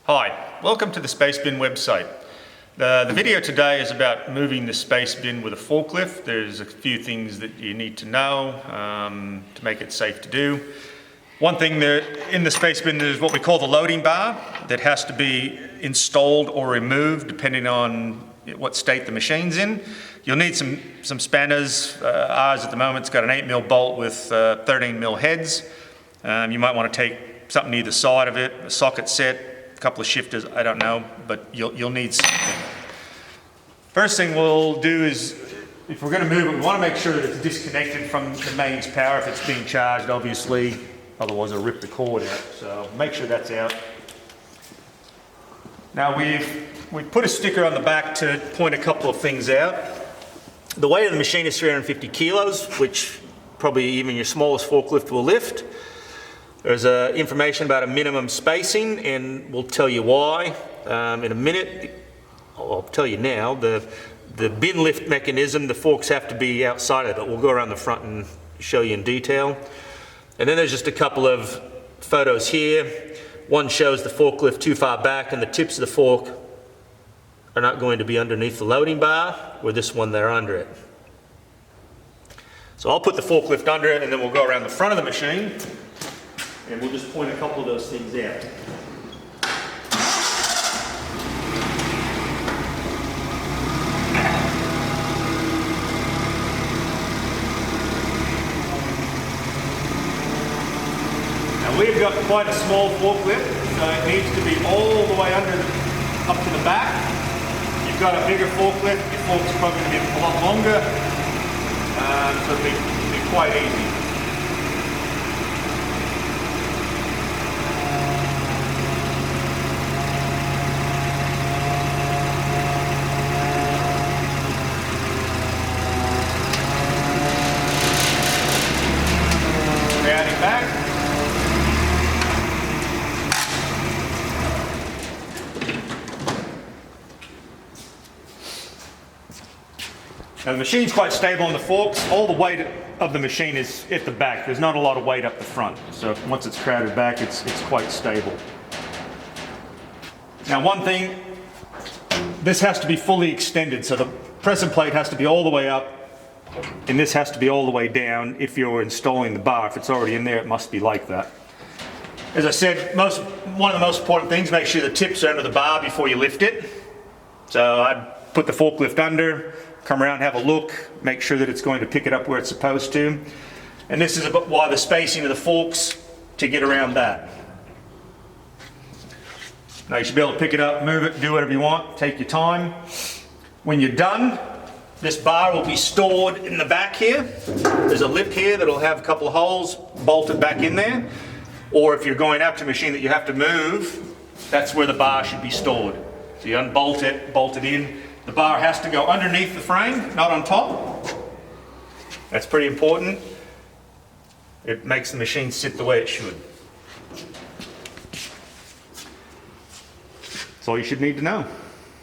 Hi, welcome to the Spacebin website. The video today is about moving the Spacebin with a forklift. There's a few things that you need to know to make it safe to do. One thing there in the Spacebin is what we call the loading bar that has to be installed or removed depending on what state the machine's in. You'll need some spanners. Ours at the moment's got an 8mm bolt with 13mm heads. You might want to take something either side of it, a socket set, a couple of shifters, I don't know, but you'll need something. First thing we'll do is, if we're going to move it, we want to make sure that it's disconnected from the mains power if it's being charged, obviously, otherwise it'll rip the cord out, so make sure that's out. Now we've put a sticker on the back to point a couple of things out. The weight of the machine is 350 kilos, which probably even your smallest forklift will lift. There's information about a minimum spacing, and we'll tell you why in a minute. I'll tell you now, the bin lift mechanism, the forks have to be outside of it. We'll go around the front and show you in detail. And then there's just a couple of photos here. One shows the forklift too far back, and the tips of the fork are not going to be underneath the loading bar, where this one they're under it. So I'll put the forklift under it, and then we'll go around the front of the machine, and we'll just point a couple of those things out. Now we've got quite a small forklift, so it needs to be all the way up to the back. You've got a bigger forklift, your fork's probably going to be a lot longer, so it'll be quite easy. Rounding back. Now the machine's quite stable on the forks. All the weight of the machine is at the back. There's not a lot of weight up the front. So once it's crowded back, it's quite stable. Now one thing, this has to be fully extended. So the pressure plate has to be all the way up, and this has to be all the way down if you're installing the bar. If it's already in there, it must be like that. As I said, one of the most important things, make sure the tips are under the bar before you lift it. So I'd put the forklift under, come around, have a look, make sure that it's going to pick it up where it's supposed to. And this is why the spacing of the forks to get around that. Now you should be able to pick it up, move it, do whatever you want, take your time. When you're done, this bar will be stored in the back here. There's a lip here that'll have a couple of holes bolted back in there. Or if you're going out to a machine that you have to move, that's where the bar should be stored. So you unbolt it, bolt it in. The bar has to go underneath the frame, not on top. That's pretty important. It makes the machine sit the way it should. That's all you should need to know.